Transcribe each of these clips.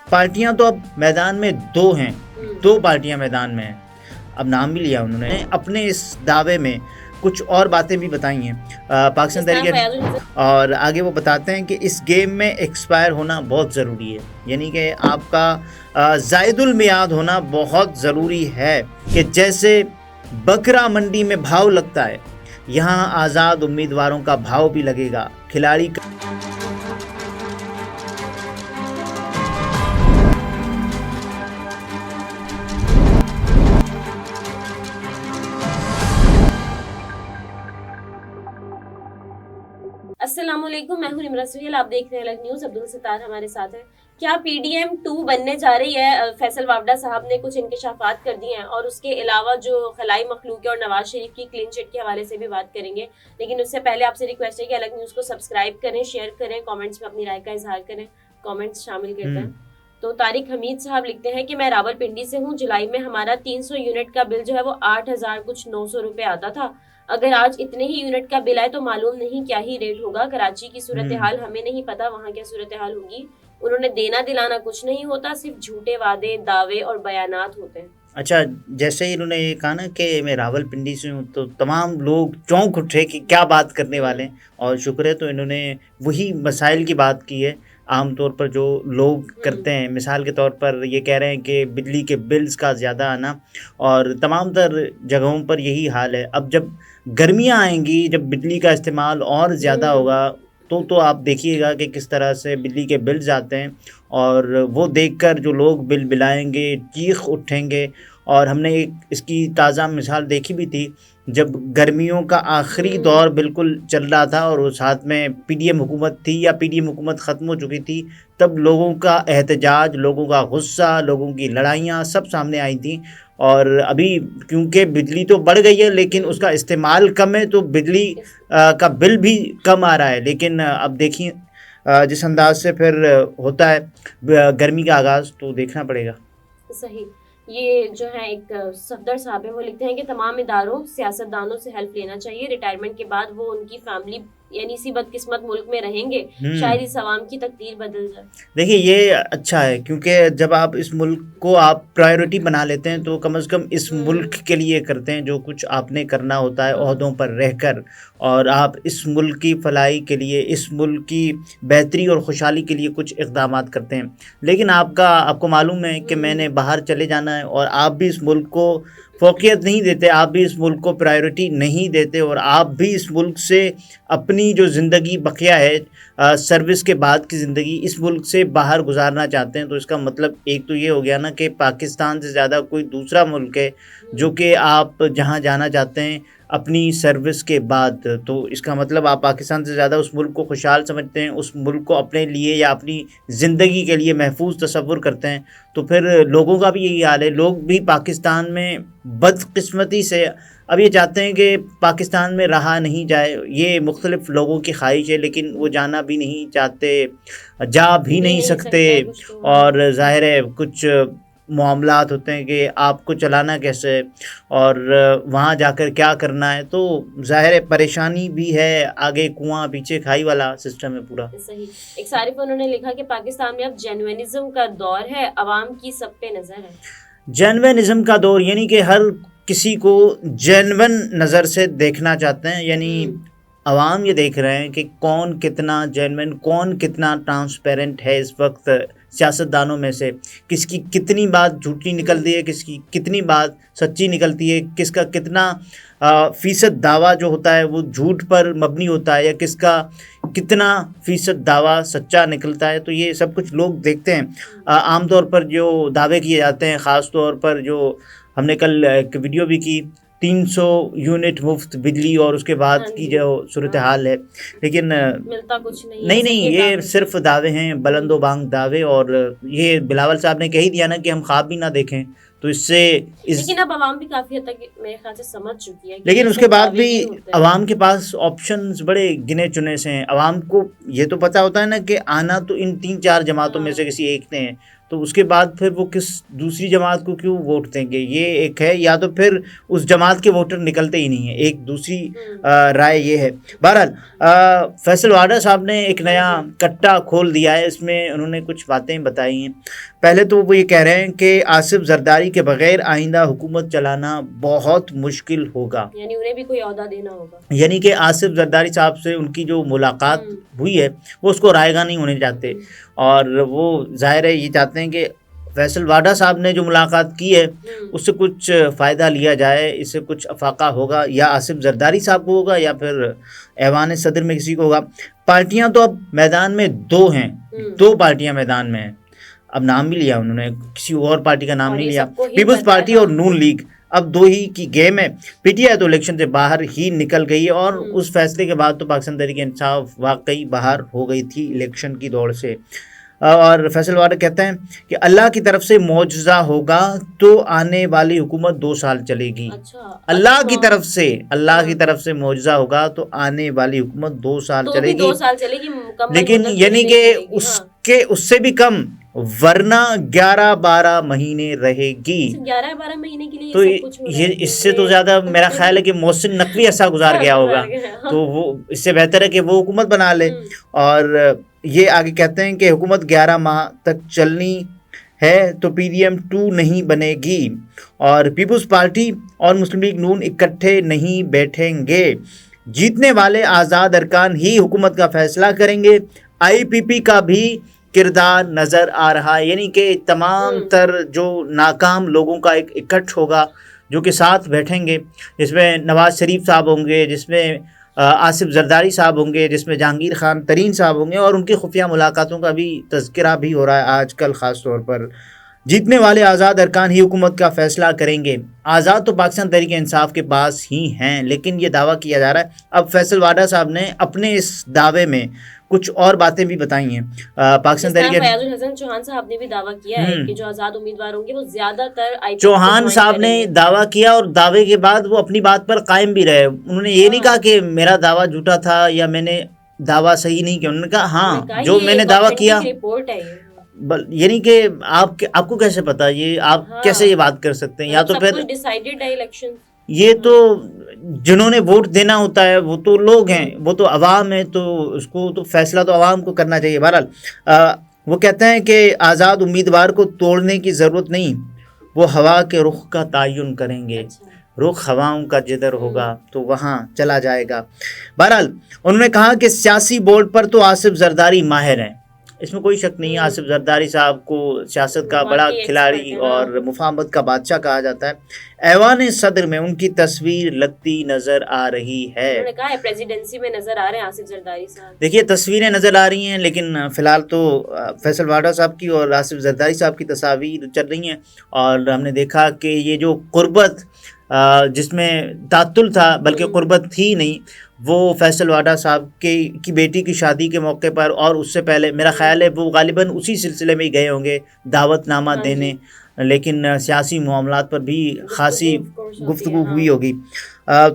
پارٹیاں تو اب میدان میں دو ہیں، دو پارٹیاں میدان میں ہیں، اب نام بھی لیا انہوں نے اپنے اس دعوے میں کچھ اور باتیں بھی بتائی ہیں پاکستان تحریک، اور آگے وہ بتاتے ہیں کہ اس گیم میں ایکسپائر ہونا بہت ضروری ہے، یعنی کہ آپ کا زائد المیعاد ہونا بہت ضروری ہے، کہ جیسے بکرا منڈی میں بھاؤ لگتا ہے یہاں آزاد امیدواروں کا بھاؤ بھی لگے گا، کھلاڑی السلام علیکم، میں ہوں نمرہ سہیل، آپ دیکھ رہے ہیں الگ نیوز۔ عبدالستار ہمارے ساتھ ہیں۔ کیا پی ڈی ایم 2 بننے جا رہی ہے؟ فیصل وابڈہ صاحب نے کچھ انکشافات کر دیے ہیں، اور اس کے علاوہ جو خلائی مخلوق ہے اور نواز شریف کی کلین چٹ کے حوالے سے بھی بات کریں گے، لیکن اس سے پہلے آپ سے ریکویسٹ ہے کہ الگ نیوز کو سبسکرائب کریں، شیئر کریں، کامنٹس میں اپنی رائے کا اظہار کریں، کامنٹس شامل کرتے ہیں۔ تو طارق حمید صاحب لکھتے ہیں کہ میں راول پنڈی سے ہوں، جولائی میں ہمارا 300 یونٹ کا بل جو ہے وہ 8,000 کچھ 900 روپے آتا تھا، اگر آج اتنے ہی یونٹ کا بل آئے تو معلوم نہیں کیا ہی ریٹ ہوگا۔ کراچی کی صورتحال ہمیں نہیں پتا وہاں کیا صورتحال ہوگی، انہوں نے دینا دلانا کچھ نہیں ہوتا، صرف جھوٹے وعدے، دعوے اور بیانات ہوتے ہیں۔ اچھا، جیسے ہی انہوں نے یہ کہا نا کہ میں راول پنڈی سے ہوں، تو تمام لوگ چونک اٹھے کہ کیا بات کرنے والے ہیں، اور شکر ہے تو انہوں نے وہی مسائل کی بات کی ہے عام طور پر جو لوگ کرتے ہیں۔ مثال کے طور پر یہ کہہ رہے ہیں کہ بجلی کے بلز کا زیادہ آنا، اور تمام تر جگہوں پر یہی حال ہے۔ اب جب گرمیاں آئیں گی، جب بجلی کا استعمال اور زیادہ ہوگا، تو آپ دیکھیے گا کہ کس طرح سے بجلی کے بلز آتے ہیں، اور وہ دیکھ کر جو لوگ بل بلائیں گے، چیخ اٹھیں گے۔ اور ہم نے ایک اس کی تازہ مثال دیکھی بھی تھی، جب گرمیوں کا آخری دور بالکل چل رہا تھا اور اس ہاتھ میں پی ڈی ایم حکومت تھی، یا پی ڈی ایم حکومت ختم ہو چکی تھی، تب لوگوں کا احتجاج، لوگوں کا غصہ، لوگوں کی لڑائیاں سب سامنے آئی تھیں۔ اور ابھی کیونکہ بجلی تو بڑھ گئی ہے لیکن اس کا استعمال کم ہے، تو بجلی کا بل بھی کم آ رہا ہے، لیکن اب دیکھیں جس انداز سے پھر ہوتا ہے گرمی کا آغاز، تو دیکھنا پڑے گا۔ صحیح۔ یہ جو ہے ایک صفدر صاحب ہیں، وہ لکھتے ہیں کہ تمام اداروں سیاستدانوں سے ہیلپ لینا چاہیے، ریٹائرمنٹ کے بعد وہ ان کی فیملی یعنی اسی بدقسمت ملک میں رہیں گے، شاید اس عوام کی تقدیر بدل جائے۔ دیکھیے یہ اچھا ہے، کیونکہ جب آپ اس ملک کو آپ پرائیورٹی بنا لیتے ہیں تو کم از کم اس ملک کے لیے کرتے ہیں جو کچھ آپ نے کرنا ہوتا ہے عہدوں پر رہ کر، اور آپ اس ملک کی فلاحی کے لیے، اس ملک کی بہتری اور خوشحالی کے لیے کچھ اقدامات کرتے ہیں۔ لیکن آپ کو معلوم ہے کہ میں نے باہر چلے جانا ہے، اور آپ بھی اس ملک کو فوقیت نہیں دیتے، آپ بھی اس ملک کو پرائیورٹی نہیں دیتے، اور آپ بھی اس ملک سے اپنی جو زندگی بقیہ ہے سروس کے بعد کی زندگی اس ملک سے باہر گزارنا چاہتے ہیں، تو اس کا مطلب ایک تو یہ ہو گیا نا کہ پاکستان سے زیادہ کوئی دوسرا ملک ہے جو کہ آپ جہاں جانا چاہتے ہیں اپنی سروس کے بعد، تو اس کا مطلب آپ پاکستان سے زیادہ اس ملک کو خوشحال سمجھتے ہیں، اس ملک کو اپنے لیے یا اپنی زندگی کے لیے محفوظ تصور کرتے ہیں۔ تو پھر لوگوں کا بھی یہی حال ہے، لوگ بھی پاکستان میں بدقسمتی سے اب یہ چاہتے ہیں کہ پاکستان میں رہا نہیں جائے، یہ مختلف لوگوں کی خواہش ہے، لیکن وہ جانا بھی نہیں چاہتے، جا بھی نہیں سکتے، اور ظاہر ہے کچھ معاملات ہوتے ہیں کہ آپ کو چلانا کیسے، اور وہاں جا کر کیا کرنا ہے، تو ظاہر ہے پریشانی بھی ہے، آگے کنواں پیچھے کھائی والا سسٹم ہے پورا۔ صحیح۔ ایک صارف انہوں نے لکھا کہ پاکستان میں اب جینوینزم کا دور ہے، عوام کی سب پہ نظر ہے۔ جینوینزم کا دور یعنی کہ ہر کسی کو جینون نظر سے دیکھنا چاہتے ہیں، یعنی عوام یہ دیکھ رہے ہیں کہ کون کتنا جینون، کون کتنا ٹرانسپیرنٹ ہے اس وقت سیاستدانوں میں سے، کس کی کتنی بات جھوٹی نکلتی ہے، کس کی کتنی بات سچی نکلتی ہے، کس کا کتنا فیصد دعویٰ جو ہوتا ہے وہ جھوٹ پر مبنی ہوتا ہے، یا کس کا کتنا فیصد دعویٰ سچا نکلتا ہے، تو یہ سب کچھ لوگ دیکھتے ہیں۔ عام طور پر جو دعوے کیے جاتے ہیں، خاص طور پر جو ہم نے کل ایک ویڈیو بھی کی، 300 یونٹ مفت بجلی اور اس کے بعد کی جو صورتحال ہے، لیکن ملتا کچھ نہیں، یہ صرف دعوے ہیں، بلند و بانگ دعوے، اور یہ بلاول صاحب نے کہہ ہی دیا نا کہ ہم خواب بھی نہ دیکھیں تو اس سے لیکن اب عوام بھی کافی حد تک میرے خیال سے سمجھ چکی ہے، لیکن اس کے بعد بھی عوام کے پاس آپشنز بڑے گنے چنے سے ہیں. عوام کو یہ تو پتہ ہوتا ہے نا کہ آنا تو ان 3-4 جماعتوں میں سے کسی ایک نے ہے، تو اس کے بعد پھر وہ کس دوسری جماعت کو کیوں ووٹ دیں گے. یہ ایک ہے، یا تو پھر اس جماعت کے ووٹر نکلتے ہی نہیں ہیں. ایک دوسری رائے یہ ہے. بہرحال فیصل واڈا صاحب نے ایک نیا کٹا کھول دیا ہے، اس میں انہوں نے کچھ باتیں بتائی ہیں. پہلے تو وہ یہ کہہ رہے ہیں کہ آصف زرداری کے بغیر آئندہ حکومت چلانا بہت مشکل ہوگا، یعنی انہیں بھی کوئی عہدہ دینا ہوگا. یعنی کہ آصف زرداری صاحب سے ان کی جو ملاقات ہوئی ہے وہ اس کو رائے گاہ نہیں ہونے چاہتے، اور وہ ظاہر ہے یہ چاہتے ہیں کہ فیصل واڈا صاحب نے جو ملاقات کی ہے اس سے کچھ فائدہ لیا جائے، اس سے کچھ افاقہ ہوگا، یا آصف زرداری صاحب کو ہوگا یا پھر ایوان صدر میں کسی کو ہوگا. پارٹیاں تو اب میدان میں 2 ہیں، 2 پارٹیاں میدان میں ہیں. اب نام بھی لیا انہوں نے، کسی اور پارٹی کا نام نہیں لیا، پیپلز پارٹی اور نون لیگ. اب 2 ہی کی گیم ہے. پی ٹی آئی تو الیکشن سے باہر ہی نکل گئی ہے، اور اس فیصلے کے بعد تو پاکستان تحریک انصاف واقعی باہر ہو گئی تھی الیکشن کی دوڑ سے. اور فیصل واڈا کہتے ہیں کہ اللہ کی طرف سے معجزہ ہوگا تو آنے والی حکومت 2 سال چلے گی. اللہ کی طرف سے معجزہ ہوگا تو آنے والی حکومت 2 سال چلے گی، لیکن یعنی کہ اس سے بھی کم، ورنہ 11-12 مہینے رہے گی. 11-12 مہینے کے لیے تو یہ اس سے تو زیادہ میرا خیال ہے کہ محسن نقوی ایسا گزار گیا ہوگا، تو وہ اس سے بہتر ہے کہ وہ حکومت بنا لے. اور یہ آگے کہتے ہیں کہ حکومت 11 ماہ تک چلنی ہے تو PDM-2 نہیں بنے گی، اور پیپلز پارٹی اور مسلم لیگ نون اکٹھے نہیں بیٹھیں گے. جیتنے والے آزاد ارکان ہی حکومت کا فیصلہ کریں گے. IPP کا بھی کردار نظر آ رہا ہے، یعنی کہ تمام تر جو ناکام لوگوں کا ایک اکٹھ ہوگا جو کہ ساتھ بیٹھیں گے، جس میں نواز شریف صاحب ہوں گے، جس میں آصف زرداری صاحب ہوں گے، جس میں جہانگیر خان ترین صاحب ہوں گے، اور ان کی خفیہ ملاقاتوں کا بھی تذکرہ بھی ہو رہا ہے آج کل خاص طور پر. جیتنے والے آزاد ارکان ہی حکومت کا فیصلہ کریں گے. آزاد تو پاکستان تحریک انصاف کے پاس ہی ہیں، لیکن یہ دعویٰ کیا جا رہا ہے. اب فیصل واڈا صاحب نے اپنے اس دعوے میں کچھ اور باتیں بھی بتائی ہیں. پاکستان تحریک فیاض الحسن چوہان صاحب نے بھی دعویٰ کیا ہے کہ جو آزاد امیدوار ہوں گے وہ زیادہ تر چوہان صاحب نے دعویٰ کیا، اور دعوے کے بعد وہ اپنی بات پر قائم بھی رہے. انہوں نے یہ نہیں کہا کہ میرا دعویٰ جھوٹا تھا یا میں نے دعویٰ صحیح نہیں کیا. انہوں نے کہا ہاں جو میں نے دعویٰ کیا، یعنی کہ آپ کو کیسے پتا، یہ آپ کیسے یہ بات کر سکتے ہیں. یا تو پھر یہ تو جنہوں نے ووٹ دینا ہوتا ہے وہ تو لوگ ہیں، وہ تو عوام ہے، تو اس کو تو فیصلہ تو عوام کو کرنا چاہیے. بہرحال وہ کہتے ہیں کہ آزاد امیدوار کو توڑنے کی ضرورت نہیں، وہ ہوا کے رخ کا تعین کریں گے. رخ ہواؤں کا جدھر ہوگا تو وہاں چلا جائے گا. بہرحال انہوں نے کہا کہ سیاسی بورڈ پر تو آصف زرداری ماہر ہیں، اس میں کوئی شک نہیں ہے. آصف زرداری صاحب کو سیاست کا بڑا کھلاڑی اور مفاہمت کا بادشاہ کہا جاتا ہے. ایوان صدر میں ان کی تصویر لگتی نظر آ رہی ہے. انہوں نے کہا ہے پریزیڈنسی میں نظر آ رہے ہیں آصف زرداری صاحب. دیکھیے تصویریں نظر آ رہی ہیں، لیکن فی الحال تو فیصل واڈا صاحب کی اور آصف زرداری صاحب کی تصاویر چل رہی ہیں. اور ہم نے دیکھا کہ یہ جو قربت جس میں تعطل تھا، بلکہ قربت تھی نہیں، وہ فیصل واڈا صاحب کی بیٹی کی شادی کے موقع پر، اور اس سے پہلے میرا خیال ہے وہ غالباً اسی سلسلے میں ہی گئے ہوں گے دعوت نامہ دینے، لیکن سیاسی معاملات پر بھی خاصی گفتگو ہوئی ہوگی.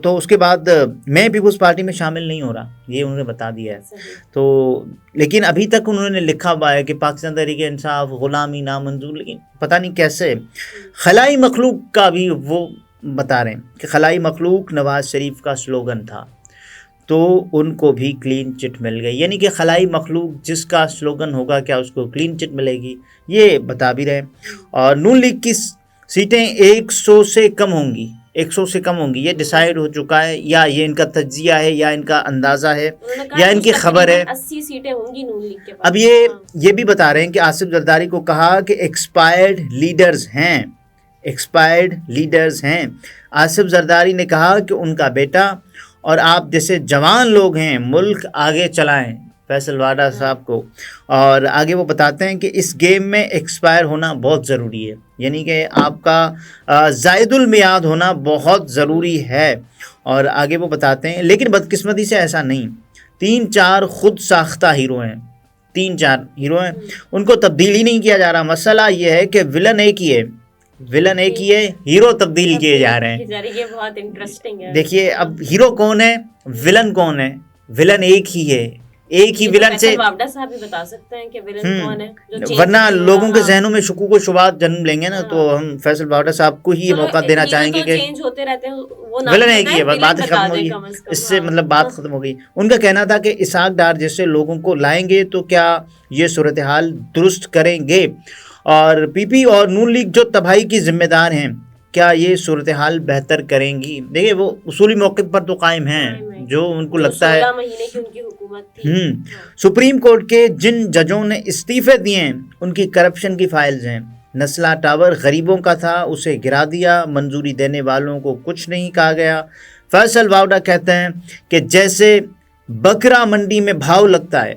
تو اس کے بعد میں پیپلز پارٹی میں شامل نہیں ہو رہا، یہ انہوں نے بتا دیا ہے. تو لیکن ابھی تک انہوں نے لکھا ہوا ہے کہ پاکستان تحریک انصاف غلامی نامنظور، لیکن پتہ نہیں کیسے. خلائی مخلوق کا بھی وہ بتا رہے ہیں کہ خلائی مخلوق نواز شریف کا سلوگن تھا، تو ان کو بھی کلین چٹ مل گئی. یعنی کہ خلائی مخلوق جس کا سلوگن ہوگا کیا اس کو کلین چٹ ملے گی، یہ بتا بھی رہے. اور نون لیگ کی سیٹیں 100 سے کم ہوں گی، 100 سے کم ہوں گی، یہ ڈیسائیڈ ہو چکا ہے، یا یہ ان کا تجزیہ ہے، یا ان کا اندازہ ہے، یا ان کی خبر ہے. 80 سیٹیں ہوں گی نون لیگ کے پاس. اب یہ بھی بتا رہے ہیں کہ آصف زرداری کو کہا کہ ایکسپائرڈ لیڈرز ہیں. آصف زرداری نے کہا کہ ان کا بیٹا اور آپ جیسے جوان لوگ ہیں ملک آگے چلائیں، فیصل واڈا صاحب کو. اور آگے وہ بتاتے ہیں کہ اس گیم میں ایکسپائر ہونا بہت ضروری ہے، یعنی کہ آپ کا زائد المیعاد ہونا بہت ضروری ہے. اور آگے وہ بتاتے ہیں لیکن بدقسمتی سے ایسا نہیں، 3-4 خود ساختہ ہیرو ہیں، 3-4 ہیرو ہیں، ان کو تبدیل ہی نہیں کیا جا رہا. مسئلہ یہ ہے کہ ولن ایک ہی ہے، ولن ایک ہی ہے, ہیرو تبدیل کیے جا رہے ہیں. یہ بہت انٹرسٹنگ ہے. دیکھیے اب ہیرو کون ہے, ولن کون ہے؟ ولن ایک ہی ہے, ایک ہی ولن سے. واوڈا صاحب بھی بتا سکتے ہیں کہ ولن کون ہے, ورنہ لوگوں کے ذہنوں میں شکوک و شبہات جنم لیں گے نا, تو ہم فیصل واوڈا صاحب کو ہی یہ موقع دینا چاہیں گے کہ چینج ہوتے رہتے ہیں, ولن ایک ہی ہے, بات ختم ہو گئی, اس سے مطلب بات ختم ہو گئی. ان کا کہنا تھا کہ اسحاق ڈار جیسے لوگوں کو لائیں گے تو کیا یہ صورتحال درست کریں گے, اور پی پی اور نون لیگ جو تباہی کی ذمہ دار ہیں کیا یہ صورتحال بہتر کریں گی. دیکھیے وہ اصولی موقف پر تو قائم ہیں جو ان کو لگتا ہے. 16 مہینے کی ان کی حکومت تھی. سپریم کورٹ کے جن ججوں نے استعفے دیے ہیں ان کی کرپشن کی فائلز ہیں. نسلا ٹاور غریبوں کا تھا, اسے گرا دیا, منظوری دینے والوں کو کچھ نہیں کہا گیا. فیصل واوڈا کہتے ہیں کہ جیسے بکرا منڈی میں بھاؤ لگتا ہے,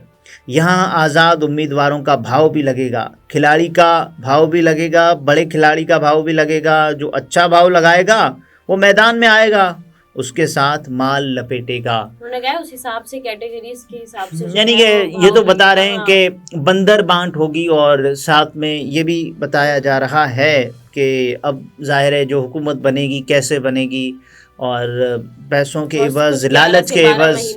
یہاں آزاد امیدواروں کا بھاؤ بھی لگے گا, کھلاڑی کا بھاؤ بھی لگے گا, بڑے کھلاڑی کا بھاؤ بھی لگے گا. جو اچھا بھاؤ لگائے گا وہ میدان میں آئے گا, اس کے ساتھ مال لپیٹے گا. انہوں نے کہا اس حساب سے کیٹیگریز کے حساب سے, یعنی کہ یہ تو بتا رہے ہیں کہ بندر بانٹ ہوگی, اور ساتھ میں یہ بھی بتایا جا رہا ہے کہ اب ظاہر ہے جو حکومت بنے گی کیسے بنے گی, اور پیسوں کے عوض, لالچ کے عوض.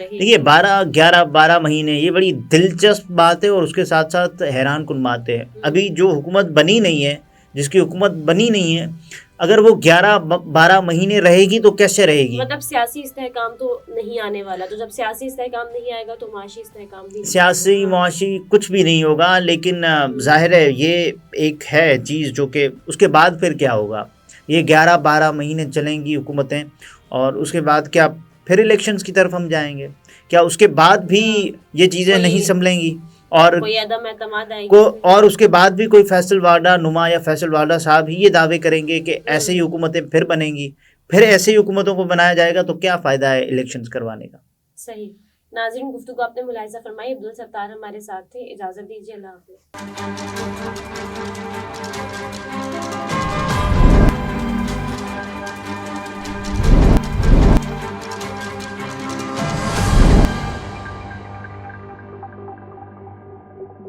دیکھیے 12 مہینے یہ بڑی دلچسپ بات ہے, اور اس کے ساتھ ساتھ حیران کن بات ہے. ابھی جو حکومت بنی نہیں ہے, جس کی حکومت بنی نہیں ہے, اگر وہ 11-12 مہینے رہے گی تو کیسے رہے گی؟ مطلب سیاسی استحکام تو نہیں آنے والا, تو جب سیاسی استحکام نہیں آئے گا تو معاشی استحکام بھی, سیاسی معاشی کچھ بھی نہیں ہوگا. لیکن ظاہر ہے یہ ایک ہے چیز جو کہ اس کے بعد پھر کیا ہوگا. یہ 11-12 مہینے چلیں گی حکومتیں, اور اس کے بعد کیا پھر الیکشنز کی طرف ہم جائیں گے؟ کیا اس کے بعد بھی یہ چیزیں نہیں سنبھلیں گی؟ اور کوئی عدم اعتماد آئے گی, اور اس کے بعد بھی کوئی فیصل واوڈا نما یا فیصل واوڈا صاحب ہی یہ دعوے کریں گے کہ ایسے ہی حکومتیں پھر بنیں گی, پھر ایسے ہی حکومتوں کو بنایا جائے گا, تو کیا فائدہ ہے الیکشنز کروانے کا؟ صحیح. ناظرین گفتگو آپ نے ملاحظہ فرمائی. عبدالستار ہمارے ساتھ تھے, اجازت دیجیے, اللہ حافظ.